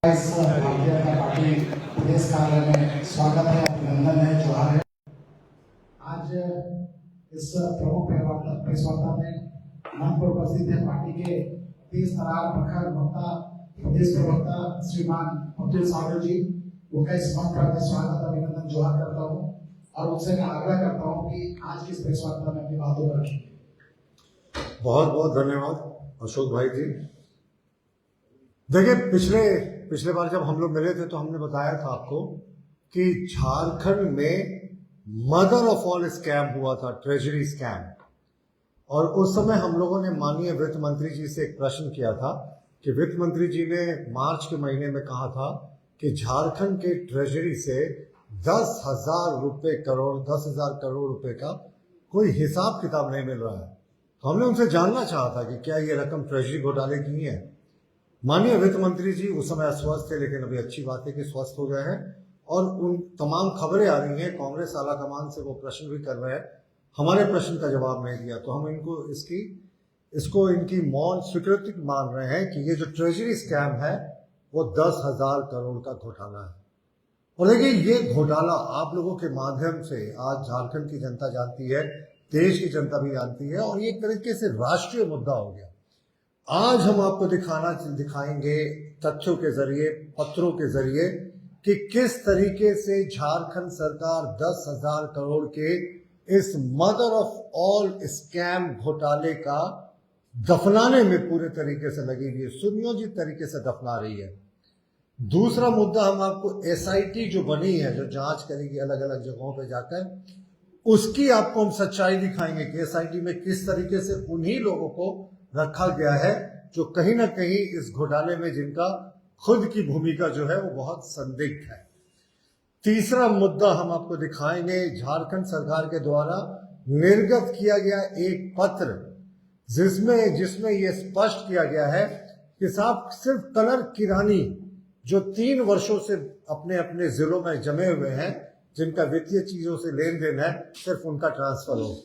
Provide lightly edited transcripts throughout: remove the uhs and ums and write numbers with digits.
इस भारतीय जनता पार्टी प्रदेश कार्यालय में स्वागत है, अभिनंदन है, जोहार है। आज इस प्रमुख प्रेस वार्ता में मंच पर उपस्थित है पार्टी के 30 तरार प्रखर वक्ता प्रदेश प्रवक्ता श्रीमान अब्दुल सागर जी। उनका इस मंच पर मैं स्वागत अभिनंदन जोहार करता हूँ और उनसे मैं आग्रह करता हूँ कि आज की इस प्रेस वार्ता में अपनी बातों को रखें। बहुत बहुत धन्यवाद अशोक भाई जी। देखिए, पिछले बार जब हम लोग मिले थे तो हमने बताया था आपको कि झारखंड में मदर ऑफ ऑल स्कैम हुआ था, ट्रेजरी स्कैम। और उस समय हम लोगों ने माननीय वित्त मंत्री जी से एक प्रश्न किया था कि वित्त मंत्री जी ने मार्च के महीने में कहा था कि झारखंड के ट्रेजरी से 10,000 करोड़ रुपए का कोई हिसाब किताब नहीं मिल रहा है। तो हमने उनसे जानना चाहा था कि क्या ये रकम ट्रेजरी घोटाले की ही है। माननीय वित्त मंत्री जी उस समय अस्वस्थ थे, लेकिन अभी अच्छी बात है कि स्वस्थ हो गए हैं और उन तमाम खबरें आ रही हैं। कांग्रेस आला कमान से वो प्रश्न भी कर रहे हैं, हमारे प्रश्न का जवाब नहीं दिया। तो हम इसको इनकी मौन स्वीकृति मान रहे हैं कि ये जो ट्रेजरी स्कैम है वो 10,000 करोड़ का घोटाला है। और देखिए, ये घोटाला आप लोगों के माध्यम से आज झारखंड की जनता जानती है, देश की जनता भी जानती है और ये एक तरीके से राष्ट्रीय मुद्दा हो गया। आज हम आपको दिखाएंगे तथ्यों के जरिए, पत्रों के जरिए कि किस तरीके से झारखंड सरकार 10,000 करोड़ के इस मदर ऑफ ऑल स्कैम घोटाले का दफनाने में पूरे तरीके से लगी हुई है, सुनियोजित तरीके से दफना रही है। दूसरा मुद्दा, हम आपको एसआईटी जो बनी है, जो जांच करेगी अलग अलग जगहों पे जाकर, उसकी आपको हम सच्चाई दिखाएंगे कि एसआईटी में किस तरीके से उन्हीं लोगों को रखा गया है जो कहीं ना कहीं इस घोटाले में जिनका खुद की भूमिका जो है वो बहुत संदिग्ध है। तीसरा मुद्दा हम आपको दिखाएंगे, झारखंड सरकार के द्वारा निर्गत किया गया एक पत्र जिसमें यह स्पष्ट किया गया है कि साहब सिर्फ कलर किरानी जो 3 वर्षों से अपने अपने जिलों में जमे हुए हैं, जिनका वित्तीय चीजों से लेन देन है, सिर्फ उनका ट्रांसफर हो।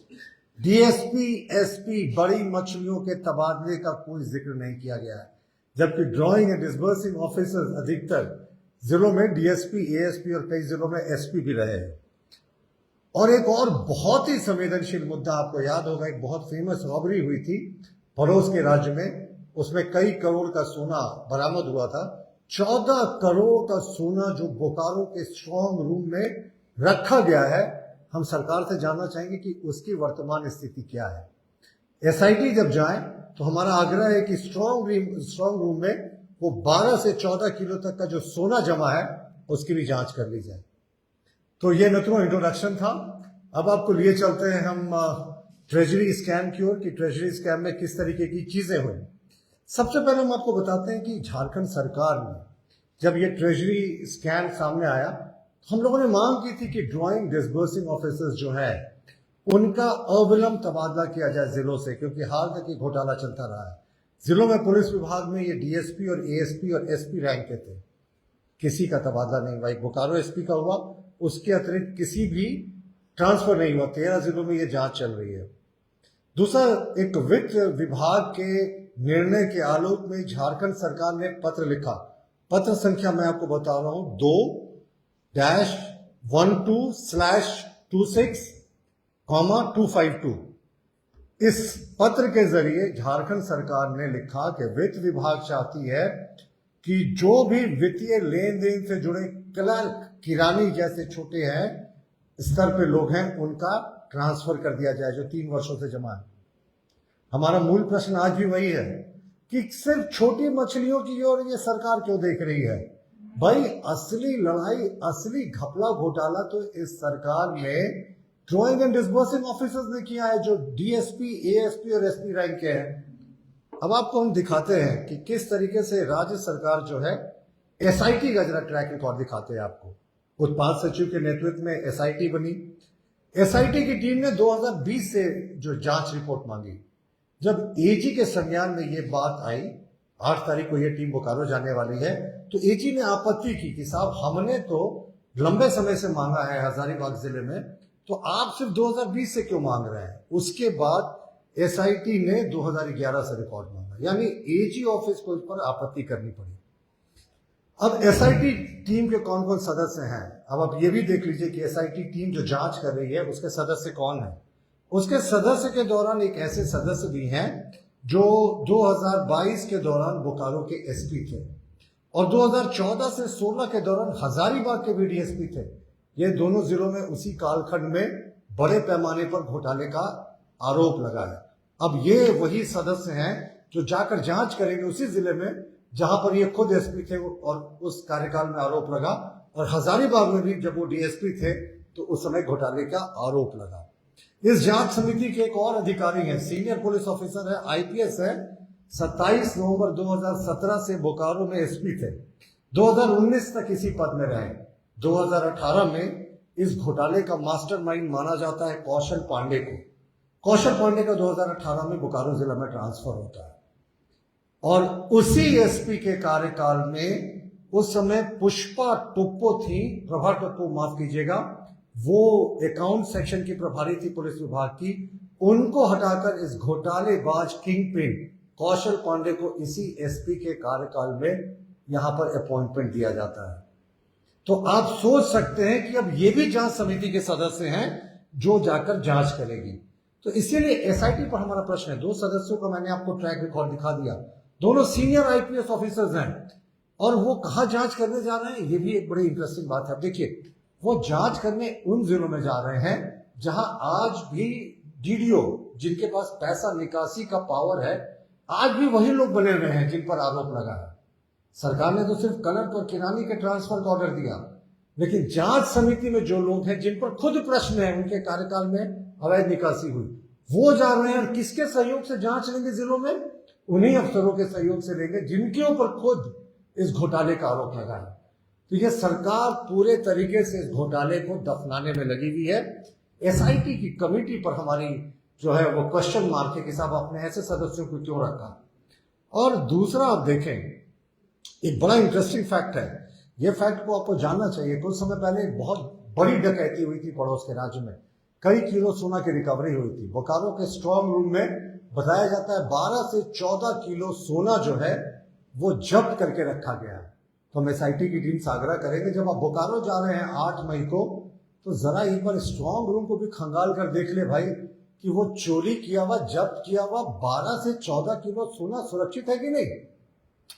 डीएसपी, एसपी, बड़ी मछलियों के तबादले का कोई जिक्र नहीं किया गया है, जबकि ड्राइंग एंड डिसबर्सिंग ऑफिसर्स अधिकतर जिलों में डीएसपी, एएसपी और कई जिलों में एसपी भी रहे हैं। और एक और बहुत ही संवेदनशील मुद्दा, आपको याद होगा, एक बहुत फेमस रॉबरी हुई थी पड़ोस के राज्य में, उसमें कई करोड़ का सोना बरामद हुआ था। 14 करोड़ का सोना जो बोकारो के स्ट्रांग रूम में रखा गया है, हम सरकार से जानना चाहेंगे कि उसकी वर्तमान स्थिति क्या है। एसआईटी जब जाए तो हमारा आग्रह है कि स्ट्रांग रूम में वो 12 से 14 किलो तक का जो सोना जमा है उसकी भी जांच कर ली जाए। तो ये नतरो इंट्रोडक्शन था। अब आपको लिए चलते हैं हम ट्रेजरी स्कैम की ओर कि ट्रेजरी स्कैम में किस तरीके की चीजें हुई। सबसे पहले हम आपको बताते हैं कि झारखंड सरकार ने जब ये ट्रेजरी स्कैम सामने आया, हम लोगों ने मांग की थी कि ड्राइंग डिसबर्सिंग ऑफिसर्स जो है उनका अविलंब तबादला किया जाए जिलों से, क्योंकि हाल तक ये घोटाला चलता रहा है। जिलों में पुलिस विभाग में ये डीएसपी और एएसपी और एसपी रैंक के थे, किसी का तबादला नहीं हुआ। बोकारो एसपी का हुआ, उसके अतिरिक्त किसी भी ट्रांसफर नहीं हुआ। 13 जिलों में ये जांच चल रही है। दूसरा, एक वित्त विभाग के निर्णय के आलोक में झारखंड सरकार ने पत्र लिखा। पत्र संख्या मैं आपको बता रहा हूं, 2-12/26,252। इस पत्र के जरिए झारखंड सरकार ने लिखा कि वित्त विभाग चाहती है कि जो भी वित्तीय लेन देन से जुड़े क्लर्क, किरानी जैसे छोटे हैं स्तर पे लोग हैं, उनका ट्रांसफर कर दिया जाए जो 3 वर्षों से जमा है। हमारा मूल प्रश्न आज भी वही है कि सिर्फ छोटी मछलियों की ओर ये सरकार क्यों देख रही है। भाई, असली लड़ाई, असली घपला घोटाला तो इस सरकार में ड्राइंग एंड डिसबर्सिंग ऑफिसर्स ने किया है, जो डीएसपी, एएसपी और एसपी रैंक के हैं। अब आपको हम दिखाते हैं कि किस तरीके से राज्य सरकार जो है, एसआईटी का जरा ट्रैक रिकॉर्ड दिखाते हैं आपको। उत्पाद सचिव के नेतृत्व में एसआईटी बनी। एसआईटी की टीम ने 2020 से जो जांच रिपोर्ट मांगी। जब एजी के संज्ञान में ये बात आई, 8 तारीख को ये टीम बोकारो जाने वाली है, तो एजी ने आपत्ति की कि साहब, हमने तो लंबे समय से मांगा है हजारीबाग जिले में, तो आप सिर्फ 2020 से क्यों मांग रहे हैं। उसके बाद एसआईटी ने 2011 से रिकॉर्ड मांगा, यानी एजी ऑफिस को इस पर आपत्ति करनी पड़ी। अब एसआईटी टीम के कौन कौन सदस्य हैं, अब आप ये भी देख लीजिए कि एसआईटी टीम जो जांच कर रही है उसके सदस्य कौन है। उसके सदस्य के दौरान एक ऐसे सदस्य भी हैं जो 2022 के दौरान बोकारो के एसपी थे और 2014 से 16 के दौरान हजारीबाग के भी डीएसपी थे। ये दोनों जिलों में उसी कालखंड में बड़े पैमाने पर घोटाले का आरोप लगा है। अब ये वही सदस्य हैं जो जाकर जांच करेंगे उसी जिले में जहां पर ये खुद एसपी थे और उस कार्यकाल में आरोप लगा, और हजारीबाग में भी जब वो डीएसपी थे तो उस समय घोटाले का आरोप लगा। इस जांच समिति के एक और अधिकारी हैं, सीनियर पुलिस ऑफिसर है, आईपीएस है, 27 नवंबर 2017 से बोकारो में एसपी थे, 2019 तक इसी पद में रहे। 2018 में इस घोटाले का मास्टरमाइंड माना जाता है कौशल पांडे को। कौशल पांडे का 2018 में बोकारो जिला में ट्रांसफर होता है और उसी एसपी के कार्यकाल में उस समय पुष्पा टोप्पो थी, प्रभा टोप्पो माफ कीजिएगा, वो अकाउंट सेक्शन की प्रभारी थी पुलिस विभाग की। उनको हटाकर इस घोटालेबाज किंग पिन कौशल पांडे को इसी एसपी के कार्यकाल में यहां पर अपॉइंटमेंट दिया जाता है। तो आप सोच सकते हैं कि अब ये भी जांच समिति के सदस्य हैं जो जाकर जांच करेगी। तो इसीलिए एसआईटी पर हमारा प्रश्न है। 2 सदस्यों का मैंने आपको ट्रैक रिकॉर्ड दिखा दिया, दोनों सीनियर आईपीएस ऑफिसर्स हैं और वो कहां जांच करने जा रहे हैं, ये भी एक बड़ी इंटरेस्टिंग बात है। देखिए, वो जांच करने उन जिलों में जा रहे हैं जहां आज भी डीडीओ, जिनके पास पैसा निकासी का पावर है, आज भी वही लोग बने हुए हैं जिन पर आरोप लगा है। सरकार ने तो सिर्फ कलर और किरानी के ट्रांसफर का ऑर्डर दिया, लेकिन जांच समिति में जो लोग हैं जिन पर खुद प्रश्न है उनके कार्यकाल में अवैध निकासी हुई, वो जा रहे हैं और किसके सहयोग से जांच लेंगे जिलों में? उन्हीं अफसरों के सहयोग से लेंगे जिनके ऊपर खुद इस घोटाले का आरोप लगा है। तो यह सरकार पूरे तरीके से इस घोटाले को दफनाने में लगी हुई है। एसआईटी की कमेटी पर हमारी जो है वो क्वेश्चन मार्क है कि साहब आपने ऐसे सदस्यों को क्यों रखा। और दूसरा आप देखें, एक बड़ा इंटरेस्टिंग फैक्ट है, यह फैक्ट को आपको जानना चाहिए। कुछ समय पहले एक बहुत बड़ी डकैती हुई थी पड़ोस के राज्य में, कई किलो सोना की रिकवरी हुई थी। बोकारो के स्ट्रांग रूम में बताया जाता है 12 से 14 किलो सोना जो है वो जब्त करके रखा गया। तो हम एसआईटी की टीम से आग्रह करेंगे, जब आप बोकारो जा रहे हैं 8 मई को, तो जरा एक बार स्ट्रांग रूम को भी खंगाल कर देख ले भाई कि वो चोरी किया हुआ, जब्त किया हुआ 12 से 14 किलो सोना सुरक्षित है कि नहीं।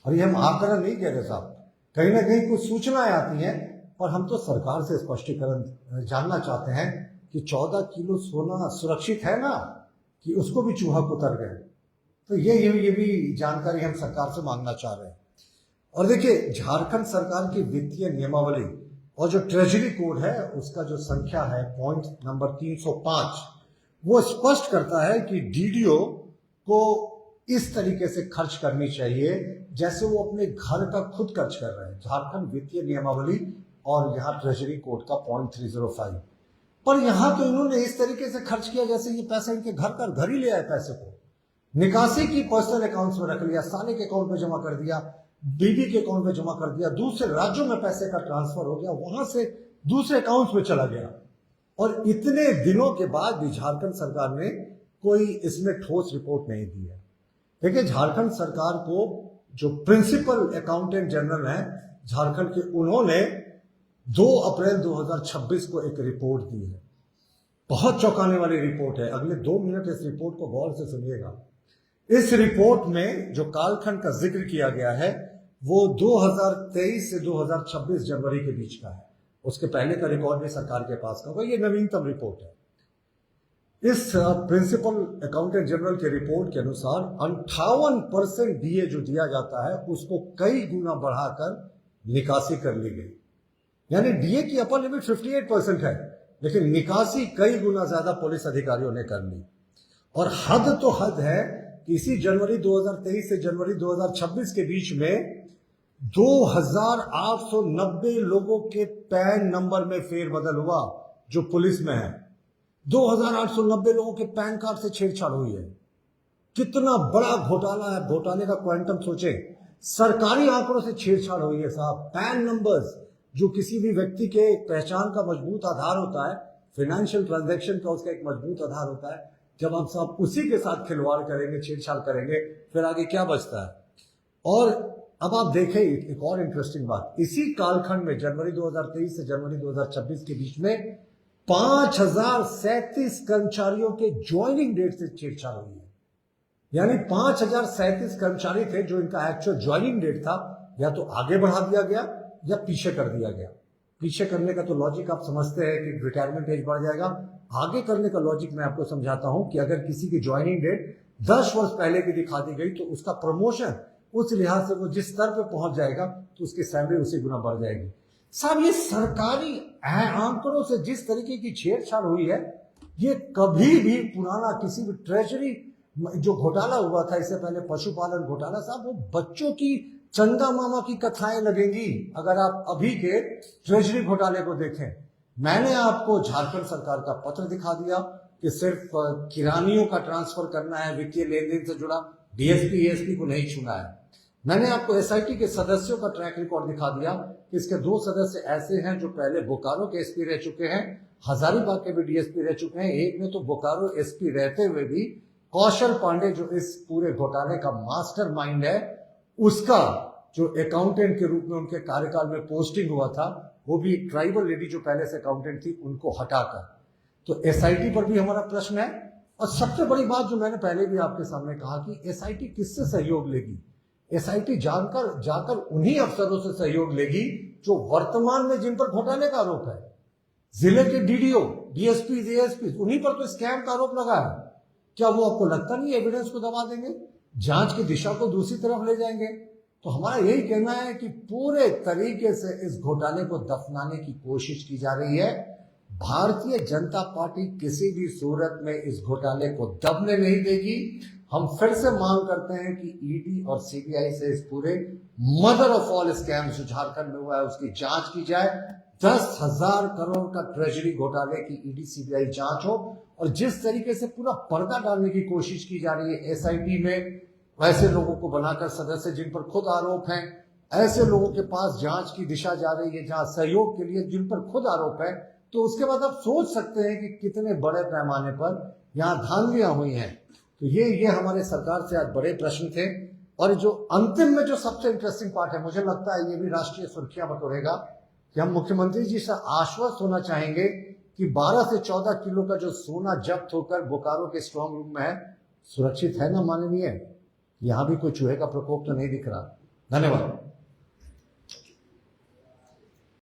और ये हम आप तरह नहीं कह रहे साहब, कहीं ना कहीं कुछ सूचनाएं आती हैं और हम तो सरकार से स्पष्टीकरण जानना चाहते हैं कि 14 किलो सोना सुरक्षित है ना, कि उसको भी चूहा कुतर गए। तो ये भी जानकारी हम सरकार से मांगना चाह रहे हैं। और देखिए, झारखंड सरकार की वित्तीय नियमावली और जो ट्रेजरी कोड है उसका जो संख्या है पॉइंट नंबर 305, वो स्पष्ट करता है कि डीडीओ को इस तरीके से खर्च करनी चाहिए जैसे वो अपने घर का खुद खर्च कर रहे हैं। झारखंड वित्तीय नियमावली और यहाँ ट्रेजरी कोड का पॉइंट 305। पर यहां तो इन्होंने इस तरीके से खर्च किया जैसे ये पैसा इनके घर ही ले आए। पैसे को निकासी की पर्सनल अकाउंट्स में रख लिया, साले के अकाउंट में जमा कर दिया, बीबी के अकाउंट में जमा कर दिया, दूसरे राज्यों में पैसे का ट्रांसफर हो गया, वहां से दूसरे अकाउंट्स में चला गया। और इतने दिनों के बाद भी झारखंड सरकार ने कोई इसमें ठोस रिपोर्ट नहीं दी है। देखिए, झारखंड सरकार को जो प्रिंसिपल अकाउंटेंट जनरल है झारखंड के, उन्होंने 2 अप्रैल 2026 को एक रिपोर्ट दी है। बहुत चौंकाने वाली रिपोर्ट है। अगले 2 मिनट इस रिपोर्ट को गौर से सुनिएगा। इस रिपोर्ट में जो कालखंड का जिक्र किया गया है वो 2023 से 2026 जनवरी के बीच का है। उसके पहले का रिकॉर्ड भी सरकार के पास का होगा। ये नवीनतम रिपोर्ट है। इस प्रिंसिपल अकाउंटेंट जनरल के रिपोर्ट के अनुसार 58% डीए जो दिया जाता है उसको कई गुना बढ़ाकर निकासी कर ली गई। यानी डीए की अपर लिमिट 58% है, लेकिन निकासी कई गुना ज्यादा पुलिस अधिकारियों ने कर ली। और हद तो हद है कि इसी जनवरी 2023 से जनवरी 2026 के बीच में 2890 लोगों के पैन नंबर में फेरबदल हुआ जो पुलिस में है। 2890 लोगों के पैन कार्ड से छेड़छाड़ हुई है। कितना बड़ा घोटाला है। घोटाले का क्वांटम सोचे। सरकारी आंकड़ों से छेड़छाड़ हुई है साहब। पैन नंबर्स जो किसी भी व्यक्ति के पहचान का मजबूत आधार होता है, फाइनेंशियल ट्रांजैक्शन का उसका एक मजबूत आधार होता है, जब हम सब उसी के साथ खिलवाड़ करेंगे, छेड़छाड़ करेंगे, फिर आगे क्या बचता है। और अब आप देखें एक और इंटरेस्टिंग बात, इसी कालखंड में जनवरी 2023 से जनवरी 2026 के बीच में 5037 कर्मचारियों के ज्वाइनिंग डेट से छेड़छाड़ हुई है। यानी 5037 कर्मचारी थे जो इनका एक्चुअल ज्वाइनिंग डेट था, या तो आगे बढ़ा दिया गया या पीछे कर दिया गया। पीछे करने का तो लॉजिक आप समझते हैं कि रिटायरमेंट एज बढ़ जाएगा। आगे करने का लॉजिक मैं आपको समझाता हूं कि अगर किसी की ज्वाइनिंग डेट 10 वर्ष पहले की दिखा दी गई तो उसका प्रमोशन उस लिहाज से वो जिस स्तर पे पहुंच जाएगा तो उसकी सैलरी उसी गुना बढ़ जाएगी। साहब, ये सरकारी आंकड़ों से जिस तरीके की छेड़छाड़ हुई है, ये कभी भी पुराना किसी भी ट्रेजरी जो घोटाला हुआ था इससे पहले पशुपालन घोटाला, साहब वो बच्चों की चंदा मामा की कथाएं लगेंगी अगर आप अभी के ट्रेजरी घोटाले को देखें। मैंने आपको झारखंड सरकार का पत्र दिखा दिया कि सिर्फ किरानियों का ट्रांसफर करना है, वित्तीय लेन देन से जुड़ा डीएसपी एएसपी को नहीं छूना है। मैंने आपको एसआईटी के सदस्यों का ट्रैक रिकॉर्ड दिखा दिया कि इसके 2 सदस्य ऐसे हैं जो पहले बोकारो के एसपी रह चुके हैं, हजारीबाग के भी डीएसपी रह चुके हैं। एक में तो बोकारो एसपी रहते हुए भी कौशल पांडे जो इस पूरे घोटाले का मास्टरमाइंड है, उसका जो अकाउंटेंट के रूप में उनके कार्यकाल में पोस्टिंग हुआ था, वो भी ट्राइबल लेडी जो पहले से अकाउंटेंट थी उनको हटाकर। तो एसआईटी पर भी हमारा प्रश्न है। और सबसे बड़ी बात जो मैंने पहले भी आपके सामने कहा कि एसआईटी किससे सहयोग लेगी? एसआईटी जाकर उन्हीं अफसरों से सहयोग लेगी जो वर्तमान में जिन पर घोटाले का आरोप है। जिले के डीडीओ, डीएसपी, एएसपी, उन्हीं पर तो स्कैम का आरोप लगा है। क्या वो आपको लगता नहीं एविडेंस को दबा देंगे, जांच की दिशा को दूसरी तरफ ले जाएंगे? तो हमारा यही कहना है कि पूरे तरीके से इस घोटाले को दफनाने की कोशिश की जा रही है। भारतीय जनता पार्टी किसी भी सूरत में इस घोटाले को दबने नहीं देगी। हम फिर से मांग करते हैं कि ईडी और सीबीआई से इस पूरे मदर ऑफ ऑल स्कैम जो झारखंड में हुआ है उसकी जांच की जाए। 10,000 करोड़ का ट्रेजरी घोटाले की ईडी सीबीआई जांच हो। और जिस तरीके से पूरा पर्दा डालने की कोशिश की जा रही है एसआईटी में, वैसे लोगों को बनाकर सदस्य जिन पर खुद आरोप हैं, ऐसे लोगों के पास जांच की दिशा जा रही है जहां सहयोग के लिए जिन पर खुद आरोप है, तो उसके बाद आप सोच सकते हैं कि कितने बड़े पैमाने पर यहां धांधलियां हुई हैं। तो ये हमारे सरकार से आज बड़े प्रश्न थे। और जो अंतिम में जो सबसे इंटरेस्टिंग पार्ट है, मुझे लगता है ये भी राष्ट्रीय सुर्खियां बटोरेगा कि हम मुख्यमंत्री जी से आश्वस्त होना चाहेंगे कि 12 से 14 किलो का जो सोना जब्त होकर बोकारो के स्ट्रांग रूम में है, सुरक्षित है ना माननीय? यहां भी कोई चूहे का प्रकोप तो नहीं दिख रहा। धन्यवाद।